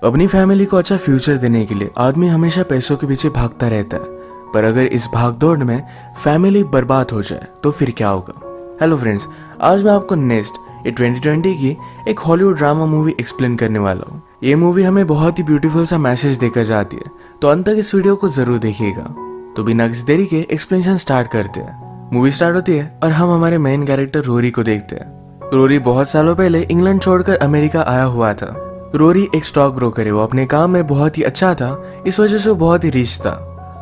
अपनी फैमिली को अच्छा फ्यूचर देने के लिए आदमी हमेशा पैसों के पीछे भागता रहता है, पर अगर इस भागदौड़ में फैमिली बर्बाद हो जाए तो फिर क्या होगा। हेलो फ्रेंड्स, आज मैं आपको नेक्स्ट 2020 की एक हॉलीवुड ड्रामा मूवी एक्सप्लेन करने वाला हूँ। ये मूवी हमें बहुत ही ब्यूटीफुल सा मैसेज देकर जाती है, तो अंत तक इस वीडियो को जरूर देखिएगा। तो बिना किसी देरी के एक्सप्लेनेशन स्टार्ट करते हैं। मूवी स्टार्ट होती है और हम हमारे मेन कैरेक्टर रोरी को देखते हैं। रोरी बहुत सालों पहले इंग्लैंड छोड़कर अमेरिका आया हुआ था। रोरी एक स्टॉक ब्रोकर है। वो अपने काम में बहुत ही अच्छा था, इस वजह से वो बहुत ही रिच था।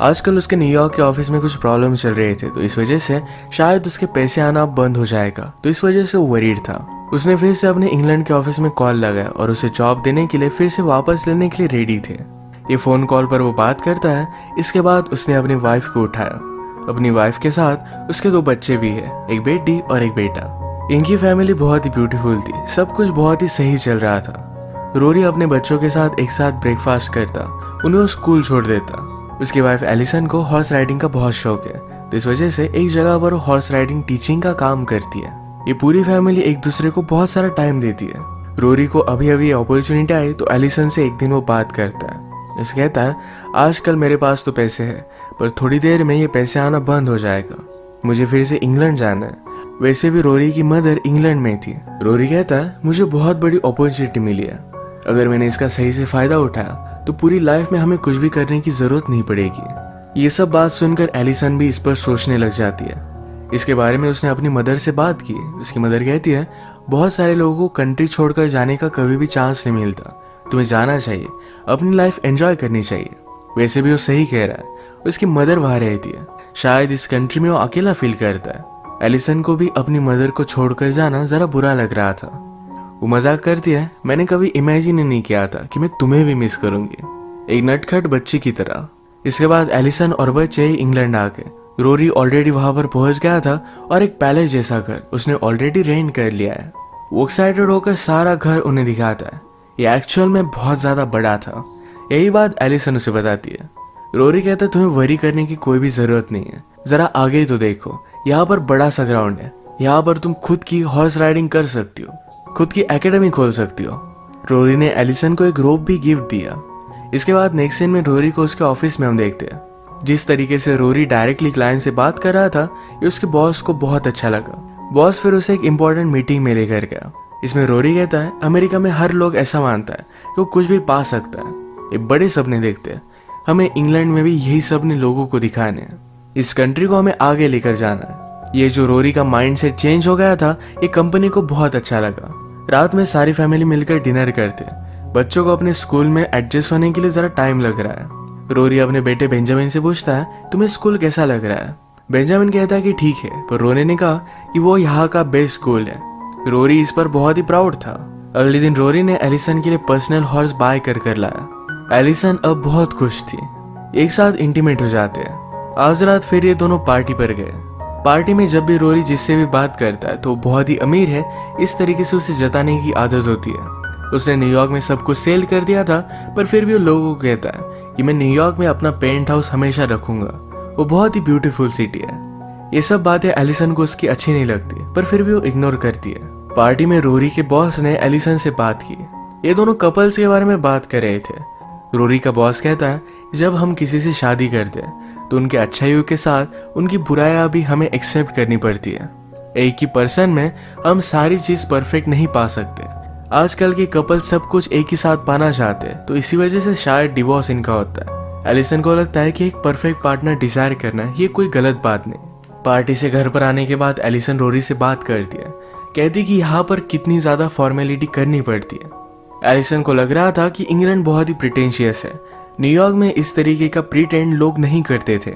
आजकल उसके न्यूयॉर्क के ऑफिस में कुछ प्रॉब्लम चल रहे थे, तो इस वजह से शायद उसके पैसे आना बंद हो जाएगा, तो इस वजह से वो वरीड था। उसने फिर से अपने इंग्लैंड के ऑफिस में कॉल लगाया और उसे जॉब देने के लिए फिर से वापस लेने के लिए रेडी थे। ये फोन कॉल पर वो बात करता है। इसके बाद उसने अपनी वाइफ को उठाया। अपनी वाइफ के साथ उसके 2 बच्चे भी है, एक बेटी और एक बेटा। इनकी फैमिली बहुत ही ब्यूटीफुल थी, सब कुछ बहुत ही सही चल रहा था। रोरी अपने बच्चों के साथ एक साथ ब्रेकफास्ट करता, उन्हें स्कूल छोड़ देता। उसकी वाइफ एलिसन को हॉर्स राइडिंग का बहुत शौक है, तो इस वजह से एक जगह पर हॉर्स राइडिंग टीचिंग का काम करती है। ये पूरी फैमिली एक दूसरे को बहुत सारा टाइम देती है। रोरी को अभी अभी अपॉर्चुनिटी आई तो एलिसन से एक दिन वो बात करता है। उसे कहता है, आजकल मेरे पास तो पैसे है, पर थोड़ी देर में ये पैसे आना बंद हो जाएगा। मुझे फिर से इंग्लैंड जाना है। वैसे भी रोरी की मदर इंग्लैंड में थी। रोरी कहता है, मुझे बहुत बड़ी अपॉर्चुनिटी मिली है। अगर मैंने इसका सही से फायदा उठाया तो पूरी लाइफ में हमें कुछ भी करने की जरूरत नहीं पड़ेगी। ये सब बात सुनकर एलिसन भी इस पर सोचने लग जाती है। इसके बारे में उसने अपनी मदर से बात की। उसकी मदर कहती है, बहुत सारे लोगों को कंट्री छोड़कर जाने का कभी भी चांस नहीं मिलता, तुम्हें जाना चाहिए, अपनी लाइफ एंजॉय करनी चाहिए। वैसे भी वो सही कह रहा है। उसकी मदर वहां रहती है, शायद इस कंट्री में वो अकेला फील करता है। एलिसन को भी अपनी मदर को छोड़कर जाना जरा बुरा लग रहा था। वो मजाक करती है, मैंने कभी इमेजिन नहीं किया था कि मैं तुम्हें भी मिस करूंगी, एक नटखट बच्ची की तरह। इसके बाद एलिसन और बच्चे इंग्लैंड आ गए। रोरी ऑलरेडी वहां पर पहुंच गया था और एक पैलेस जैसा घर उसने ऑलरेडी रेंट कर लिया है। वो एक्साइटेड होकर सारा घर उन्हें दिखाता है। ये एक्चुअल में बहुत ज्यादा बड़ा था। यही बात एलिसन उसे बताती है। रोरी कहता है, तुम्हें वरी करने की कोई भी जरूरत नहीं है, जरा आगे तो देखो, यहाँ पर बड़ा सा ग्राउंड है, यहाँ पर तुम खुद की हॉर्स राइडिंग कर सकती हो, खुद की एकेडमी खोल सकती हो। रोरी ने एलिसन को एक रोप भी गिफ्ट दिया। इसके बाद नेक्स्ट सीन में रोरी को उसके ऑफिस में हम देखते हैं। जिस तरीके से रोरी डायरेक्टली क्लाइंट से बात कर रहा था, ये उसके बॉस को बहुत अच्छा लगा। बॉस फिर उसे एक इम्पोर्टेंट मीटिंग में लेकर गया। इसमें रोरी कहता है, अमेरिका में हर लोग ऐसा मानता है कि वो कुछ भी पा सकता है, ये बड़े सपने देखते हैं। हमें इंग्लैंड में भी यही सपने लोगों को दिखाने हैं। इस कंट्री को हमें आगे लेकर जाना है। ये जो रोरी का माइंड सेट चेंज हो गया था, ये कंपनी को बहुत अच्छा लगा। रात में सारी फैमिली मिलकर डिनर करते हैं। बच्चों को अपने स्कूल में एडजस्ट होने के लिए जरा टाइम लग रहा है। रोरी अपने बेटे बेंजामिन से पूछता है, तुम्हें स्कूल कैसा लग रहा है। बेंजामिन कहता है कि ठीक है, पर रोरी ने कहा कि वो यहाँ का बेस्ट स्कूल है। रोरी इस पर बहुत ही प्राउड था। अगले दिन रोरी ने एलिसन के लिए पर्सनल हॉर्स बाय कर लाया। एलिसन अब बहुत खुश थी। एक साथ इंटीमेट हो जाते हैं। आज रात फिर ये दोनों पार्टी पर गए। पार्टी में जब भी रोरी जिससे भी बात करता है तो बहुत ही अमीर है, इस तरीके से उसे जताने की आदत होती है। उसने न्यूयॉर्क में सब कुछ सेल कर दिया था, पर फिर भी वो लोगों को कहता है कि मैं न्यूयॉर्क में अपना पेंट हाउस हमेशा रखूंगा, वो बहुत ही ब्यूटीफुल सिटी है। ये सब बातें एलिसन को उसकी अच्छी नहीं लगती, पर फिर भी वो इग्नोर करती है। पार्टी में रोरी के बॉस ने एलिसन से बात की। ये दोनों कपल्स के बारे में बात कर रहे थे। रोरी का बॉस कहता है, जब हम किसी से शादी करते हैं तो उनके अच्छाइयों के साथ उनकी बुराइयां भी हमें एक्सेप्ट करनी पड़ती है। एक ही पर्सन में हम सारी चीज परफेक्ट नहीं पा सकते। आजकल के कपल सब कुछ एक ही साथ पाना चाहते हैं, तो इसी वजह से शायद डिवोर्स इनका होता है। एलिसन को लगता है कि एक परफेक्ट पार्टनर डिजायर करना ये कोई गलत बात नहीं। पार्टी से घर पर आने के बाद एलिसन रोरी से बात करती है, कहती कि यहाँ पर कितनी ज्यादा फॉर्मेलिटी करनी पड़ती है। एलिसन को लग रहा था कि इंग्लैंड बहुत ही प्रिटेंशियस है। न्यूयॉर्क में इस तरीके का प्रीटेंड लोग नहीं करते थे।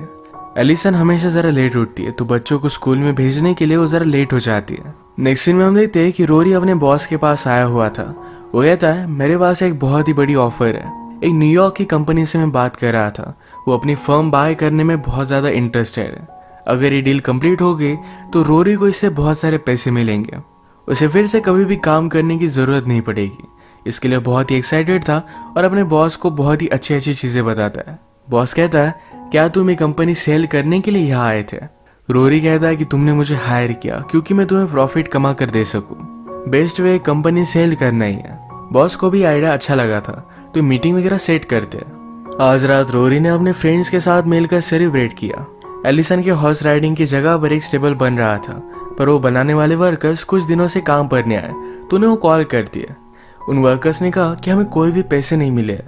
एलिसन हमेशा जरा लेट उठती है, तो बच्चों को स्कूल में भेजने के लिए वो जरा लेट हो जाती है। नेक्स्ट सीन में हम देखते हैं कि रोरी अपने बॉस के पास आया हुआ था। वो कहता है, मेरे पास एक बहुत ही बड़ी ऑफर है। एक न्यूयॉर्क की कंपनी से मैं बात कर रहा था। वो अपनी फर्म बाय करने में बहुत ज्यादा इंटरेस्टेड है। अगर ये डील कंप्लीट हो गई तो रोरी को इससे बहुत सारे पैसे मिलेंगे। उसे फिर से कभी भी काम करने की जरूरत नहीं पड़ेगी। इसके लिए बहुत ही एक्साइटेड था और अपने बॉस को बहुत ही अच्छी अच्छी चीजें बताता है। बॉस कहता है, क्या तुम ये कंपनी सेल करने के लिए यहाँ आए थे। रोरी कहता है कि तुमने मुझे हायर किया क्योंकि मैं तुम्हें प्रॉफिट कमा कर दे सकूं। बेस्ट वे कंपनी सेल करना ही है। बॉस को भी आइडिया अच्छा लगा था। तो मीटिंग वगैरह सेट करते हैं। आज रात रोरी ने अपने फ्रेंड्स के साथ मिलकर सेलिब्रेट किया। एलिसन के हॉर्स राइडिंग की जगह पर एक स्टेबल बन रहा था, पर वो बनाने वाले वर्कर्स कुछ दिनों से काम पर नहीं आए तो उन्हें वो कॉल कर दिया। उन वर्कर्स ने कहा कि हमें कोई भी पैसे नहीं मिले,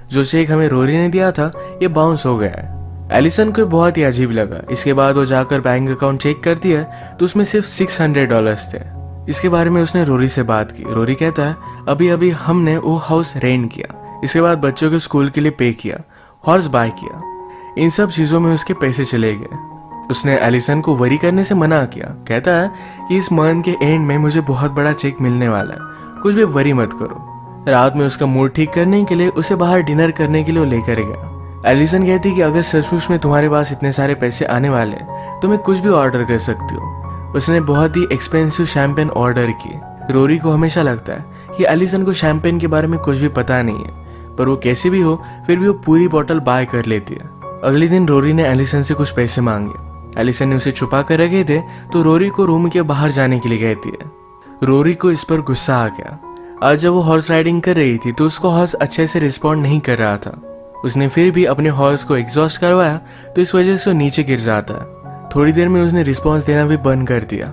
जो चेक हमें रोरी ने दिया था ये बाउंस हो गया है। एलिसन को बहुत ही अजीब लगा। इसके बाद वो जाकर बैंक अकाउंट चेक करती है तो उसमें सिर्फ $600 थे। इसके बारे में उसने रोरी से बात की। रोरी कहता है अभी अभी हमने वो हाउस रेंट किया, इसके बाद बच्चों के स्कूल के लिए पे किया, हॉर्स बाय किया, इन सब चीजों में उसके पैसे चले गए। उसने एलिसन को वरी करने से मना किया। कहता है कि इस मंथ के एंड में मुझे बहुत बड़ा चेक मिलने वाला है, कुछ भी वरी मत करो। रात में उसका मूड ठीक करने के लिए उसे बाहर डिनर करने के लिए लेकर गया। एलिसन कहती कि अगर सचमुच में तुम्हारे पास इतने सारे पैसे आने वाले तो मैं कुछ भी ऑर्डर कर सकती हो। उसने बहुत ही एक्सपेंसिव शैंपेन ऑर्डर की। रोरी को हमेशा लगता है कि एलिसन को शैंपेन के बारे में कुछ भी पता नहीं है, पर वो कैसे भी हो फिर भी वो पूरी बोतल बाय कर लेती है। अगले दिन रोरी ने एलिसन से कुछ पैसे मांगे। एलिसन ने उसे छुपा कर रखे थे तो रोरी को रूम के बाहर जाने के लिए कहती है। रोरी को इस पर गुस्सा आ गया। आज जब वो हॉर्स राइडिंग कर रही थी तो उसको हॉर्स अच्छे से रिस्पॉन्ड नहीं कर रहा था। उसने फिर भी अपने हॉर्स को एग्जॉस्ट करवाया तो इस वजह से वो नीचे गिर जाता है। थोड़ी देर में उसने रिस्पॉन्स देना भी बंद कर दिया।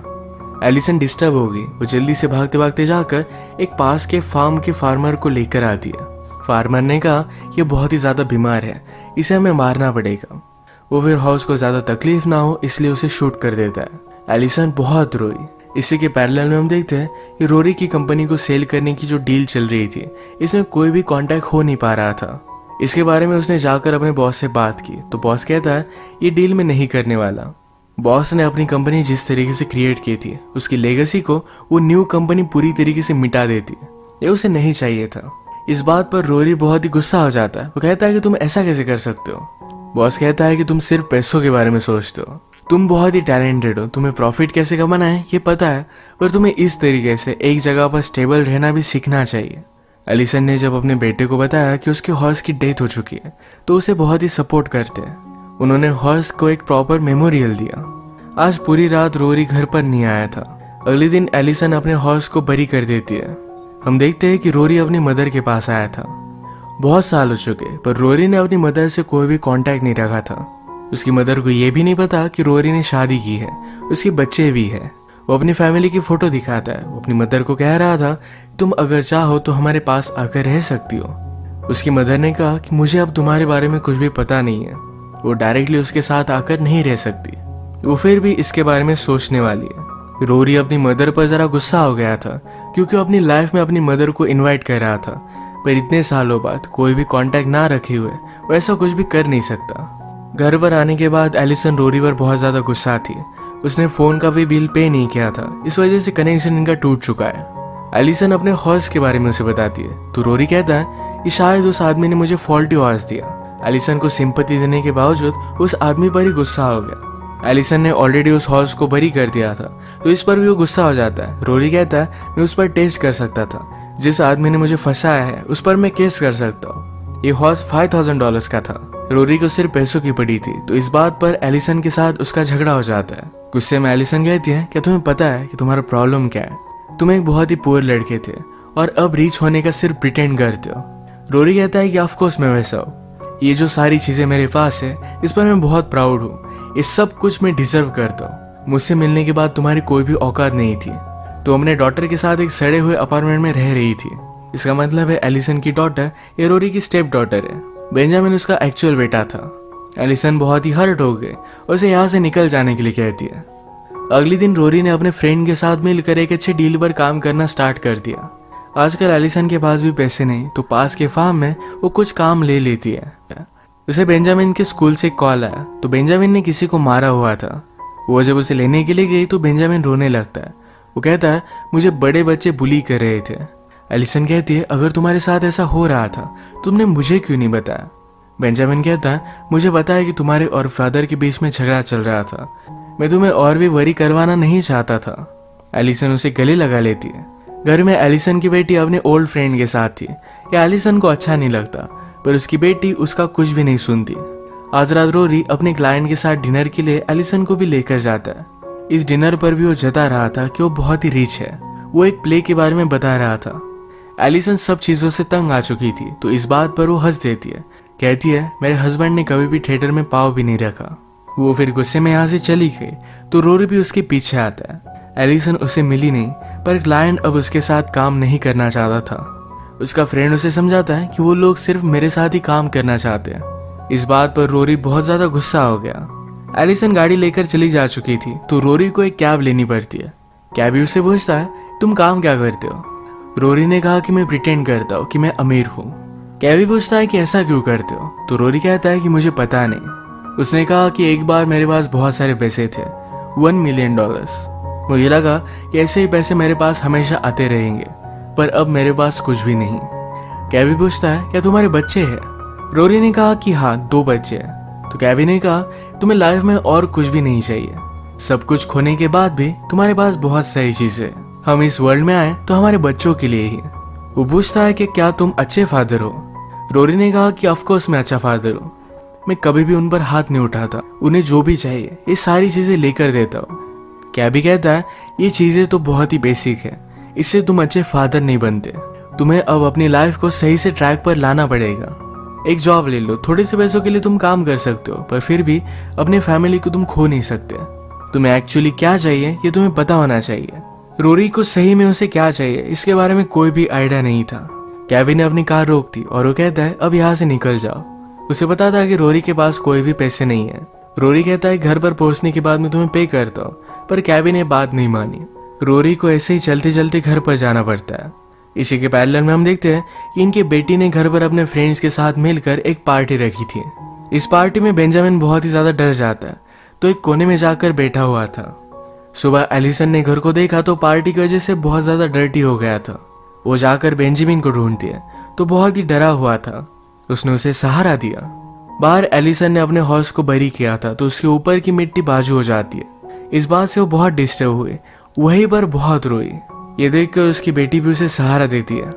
एलिसन डिस्टर्ब हो गई। वो जल्दी से भागते भागते जाकर एक पास के फार्म के फार्मर को लेकर आती है। फार्मर ने कहा कि बहुत ही ज्यादा बीमार है, इसे हमें मारना पड़ेगा। वो फिर हॉर्स को ज्यादा तकलीफ ना हो इसलिए उसे शूट कर देता है। एलिसन बहुत रोई। इसी के पैरेलल में हम देखते हैं कि रोरी की कंपनी को सेल करने की जो डील चल रही थी इसमें कोई भी कांटेक्ट हो नहीं पा रहा था। इसके बारे में उसने जाकर अपने बॉस से बात की तो बॉस कहता है ये डील में नहीं करने वाला। बॉस ने अपनी कंपनी जिस तरीके से क्रिएट की थी उसकी लेगेसी को वो न्यू कंपनी पूरी तरीके से मिटा देती। ये उसे नहीं चाहिए था। इस बात पर रोरी बहुत ही गुस्सा हो जाता है। वो कहता है कि तुम ऐसा कैसे कर सकते हो। बॉस कहता है कि तुम सिर्फ पैसों के बारे में सोचते हो, तुम बहुत ही टैलेंटेड हो, तुम्हें प्रॉफिट कैसे कमाना है ये पता है, पर तुम्हें इस तरीके से एक जगह पर स्टेबल रहना भी सीखना चाहिए। एलिसन ने जब अपने बेटे को बताया कि उसके हॉर्स की डेथ हो चुकी है तो उसे बहुत ही सपोर्ट करते हैं। उन्होंने हॉर्स को एक प्रॉपर मेमोरियल दिया। आज पूरी रात रोरी घर पर नहीं आया था। अगले दिन एलिसन अपने हॉर्स को बरी कर देती है। हम देखते हैं कि रोरी अपनी मदर के पास आया था। बहुत साल हो चुके पर रोरी ने अपनी मदर से कोई भी कांटेक्ट नहीं रखा था। उसकी मदर को यह भी नहीं पता कि रोरी ने शादी की है, उसके बच्चे भी है। वो अपनी फैमिली की फोटो दिखाता है। वो अपनी मदर को कह रहा था तुम अगर चाहो तो हमारे पास आकर रह सकती हो। उसकी मदर ने कहा कि मुझे अब तुम्हारे बारे में कुछ भी पता नहीं है। वो डायरेक्टली उसके साथ आकर नहीं रह सकती। वो फिर भी इसके बारे में सोचने वाली है। रोरी अपनी मदर पर जरा गुस्सा हो गया था क्योंकि वो अपनी लाइफ में अपनी मदर को इनवाइट कर रहा था, पर इतने सालों बाद कोई भी कांटेक्ट ना रखे हुए वो ऐसा कुछ भी कर नहीं सकता। घर पर आने के बाद एलिसन रोरी पर बहुत ज्यादा गुस्सा थी। उसने फोन का भी बिल पे नहीं किया था, इस वजह से कनेक्शन इनका टूट चुका है। एलिसन अपने हॉर्स के बारे में उसे बताती है तो रोरी कहता है कि शायद उस आदमी ने मुझे फॉल्टी हॉर्स दिया। एलिसन को सिंपैथी देने के बावजूद उस आदमी पर ही गुस्सा हो गया। एलिसन ने ऑलरेडी उस हॉर्स को बरी कर दिया था तो इस पर भी वो गुस्सा हो जाता है। रोरी कहता है मैं उस पर टेस्ट कर सकता था, जिस आदमी ने मुझे फंसाया है उस पर मैं केस कर सकता हूँ। ये हॉर्स $5,000 का था। रोरी को सिर्फ पैसों की पड़ी थी तो इस बात पर एलिसन के साथ उसका झगड़ा हो जाता है। गुस्से में एलिसन कहती है क्या तुम्हें पता है कि तुम्हारा प्रॉब्लम क्या है? तुम एक बहुत ही पुअर लड़के थे और अब रीच होने का सिर्फ प्रिटेंड करते हो। रोरी कहता है कि ऑफ कोर्स मैं वैसा हूँ। ये जो सारी चीजें मेरे पास है इस पर मैं बहुत प्राउड हूँ। ये सब कुछ मैं डिजर्व करता हूँ। मुझसे मिलने के बाद तुम्हारी कोई भी औकात नहीं थी। तो अपने डॉटर के साथ एक सड़े हुए अपार्टमेंट में रह रही थी। इसका मतलब है एलिसन की डॉटर ये रोरी की स्टेप डॉटर है। बेंजामिन उसका एक्चुअल बेटा था। एलिसन बहुत ही हर्ट हो गए और उसे यहाँ से निकल जाने के लिए कहती है। अगले दिन रोरी ने अपने फ्रेंड के साथ मिलकर एक अच्छे डील पर काम करना स्टार्ट कर दिया। आजकल एलिसन के पास भी पैसे नहीं तो पास के फार्म में वो कुछ काम ले लेती है। उसे बेंजामिन के स्कूल से कॉल आया तो बेंजामिन ने किसी को मारा हुआ था। वो जब उसे लेने के लिए गई तो बेंजामिन रोने लगता है। वो कहता है मुझे बड़े बच्चे बुली कर रहे थे। एलिसन कहती है अगर तुम्हारे साथ ऐसा हो रहा था तुमने मुझे क्यों नहीं बताया? बेंजामिन कहता है मुझे पता है कि तुम्हारे और फादर के बीच में झगड़ा चल रहा था। मैं तुम्हें और भी वरी करवाना नहीं चाहता था। एलिसन उसे गले लगा लेती है। घर में एलिसन की बेटी अपने ओल्ड फ्रेंड के साथ थी। ये एलिसन को अच्छा नहीं लगता पर उसकी बेटी उसका कुछ भी नहीं सुनती। आज रात रोरी अपने क्लाइंट के साथ डिनर के लिए एलिसन को भी लेकर जाता है। इस डिनर पर भी वो जता रहा था कि वो बहुत ही रिच है। वो एक प्ले के बारे में बता रहा था। एलिसन सब चीजों से तंग आ चुकी थी, तो इस बात पर वो हंस देती है। कहती है मेरे हस्बैंड ने कभी भी थिएटर में पाँव भी नहीं रखा। वो फिर गुस्से में यहाँ से चली गई, तो रोरी भी उसके पीछे आता है। एलिसन उसे मिली नहीं, पर क्लाइंट अब उसके साथ काम नहीं करना चाहता था। उसका फ्रेंड उसे समझाता है कि वो लोग सिर्फ मेरे साथ ही काम करना चाहते हैं। इस बात पर रोरी बहुत ज्यादा गुस्सा हो गया। एलिसन गाड़ी लेकर चली जा चुकी थी, तो रोरी को एक कैब लेनी पड़ती है। कैबी उससे पूछता है तुम काम क्या करते हो। रोरी ने कहा कि मैं प्रिटेंड करता हूँ कि मैं अमीर हूँ। कैबी पूछता है कि ऐसा क्यों करते हो, तो रोरी कहता है कि मुझे पता नहीं। उसने कहा कि एक बार मेरे पास बहुत सारे पैसे थे, $1 मिलियन। मुझे लगा कि ऐसे ही पैसे मेरे पास हमेशा आते रहेंगे, पर अब मेरे पास कुछ भी नहीं। कैबी पूछता है क्या तुम्हारे बच्चे हैं। रोरी ने कहा कि हाँ 2 बच्चे हैं। तो कैबी ने कहा तुम्हें लाइफ में और कुछ भी नहीं चाहिए, सब कुछ खोने के बाद भी तुम्हारे पास बहुत सारी चीजें। हम इस वर्ल्ड में आए तो हमारे बच्चों के लिए ही। वो पूछता है कि क्या तुम अच्छे फादर हो। रोरी ने कहा कि ऑफकोर्स मैं अच्छा फादर हूँ, मैं कभी भी उन पर हाथ नहीं उठाता, उन्हें जो भी चाहिए ये सारी चीजें लेकर देता हूँ। कैबी कहता है ये चीजें तो बहुत ही बेसिक है, इससे तुम अच्छे फादर नहीं बनते। तुम्हें अब अपनी लाइफ को सही से ट्रैक पर लाना पड़ेगा। एक जॉब ले लो, थोड़े से पैसों के लिए तुम काम कर सकते हो, पर फिर भी अपनी फैमिली को तुम खो नहीं सकते। तुम्हें एक्चुअली क्या चाहिए ये तुम्हें पता होना चाहिए। रोरी को सही में उसे क्या चाहिए इसके बारे में कोई भी आइडिया नहीं था। कैबी ने अपनी कार रोक दी और वो कहता है अब यहाँ से निकल जाओ। उसे पता था कि रोरी के पास कोई भी पैसे नहीं है। रोरी कहता है घर पर पहुंचने के बाद मैं तुम्हें पे करता हूँ, पर कैबी ने बात नहीं मानी। रोरी को ऐसे ही चलते चलते घर पर जाना पड़ता है। इसी के पैरेलल में हम देखते हैं कि इनकी बेटी ने घर पर अपने फ्रेंड्स के साथ मिलकर एक पार्टी रखी थी। इस पार्टी में बेंजामिन बहुत ही ज्यादा डर जाता है, तो एक कोने में जाकर बैठा हुआ था। सुबह एलिसन ने घर को देखा तो पार्टी की वजह से बहुत ज्यादा डर्टी हो गया था। वो जाकर बेंजामिन को ढूंढती है तो बहुत ही डरा हुआ था। उसने उसे सहारा दिया। बाहर एलिसन ने अपने हॉर्स को बरी किया था, तो उसके ऊपर की मिट्टी बाजू हो जाती है। इस बात से वो बहुत डिस्टर्ब हुए, वहीं पर बहुत रोई। ये देखकर उसकी बेटी भी उसे सहारा देती है।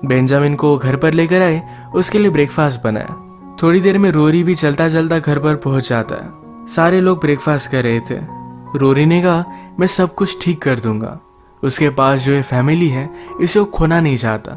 बेंजामिन को घर पर लेकर आए, उसके लिए ब्रेकफास्ट बनाया। थोड़ी देर में रोरी भी चलता चलता घर पर पहुंच जाता है। सारे लोग ब्रेकफास्ट कर रहे थे। रोरी ने कहा मैं सब कुछ ठीक कर दूंगा। उसके पास जो ये फैमिली है इसे वो खोना नहीं चाहता,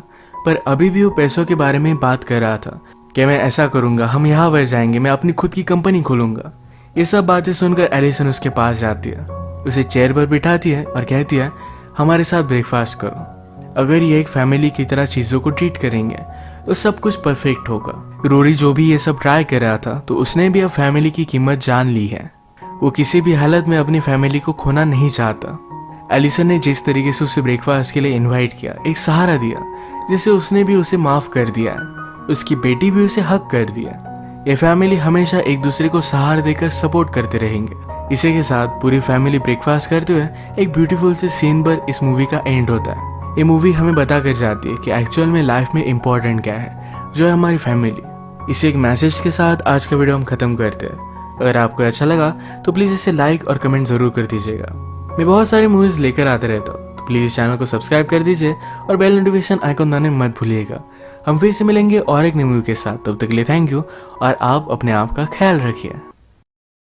पर अभी भी वो पैसों के बारे में बात कर रहा था कि मैं ऐसा करूंगा, हम यहाँ पर जाएंगे, मैं अपनी खुद की कंपनी खोलूंगा। ये सब बातें सुनकर एलिसन उसके पास जाती है, उसे चेयर पर बिठाती है और कहती है हमारे साथ ब्रेकफास्ट करो। अगर ये एक फैमिली की तरह चीजों को ट्रीट करेंगे तो सब कुछ परफेक्ट होगा। रोरी जो भी ये सब ट्राई कर रहा था, तो उसने भी अब फैमिली की कीमत जान ली है। वो किसी भी हालत में अपनी फैमिली को खोना नहीं चाहता। एलिसन ने जिस तरीके से उसे ब्रेकफास्ट के लिए इनवाइट किया, एक सहारा दिया, जिससे उसने भी उसे माफ कर दिया। उसकी बेटी भी उसे हक कर दिया। ये फैमिली हमेशा एक दूसरे को सहारा देकर सपोर्ट करते रहेंगे। इसी के साथ पूरी फैमिली ब्रेकफास्ट करते हुए एक ब्यूटीफुल से सीन पर इस मूवी का एंड होता है। ये मूवी हमें बता कर जाती है कि एक्चुअल में लाइफ में इम्पोर्टेंट क्या है, जो है हमारी फैमिली। इसी एक मैसेज के साथ आज का वीडियो हम खत्म करते हैं। अगर आपको अच्छा लगा तो प्लीज़ इसे लाइक और कमेंट ज़रूर कर दीजिएगा। मैं बहुत सारी मूवीज़ लेकर आते रहता हूँ, तो प्लीज़ चैनल को सब्सक्राइब कर दीजिए और बेल नोटिफिकेशन आइकन दबाने मत भूलिएगा। हम फिर से मिलेंगे और एक नई मूवी के साथ। तब तक के लिए थैंक यू और आप अपने आप का ख्याल रखिए।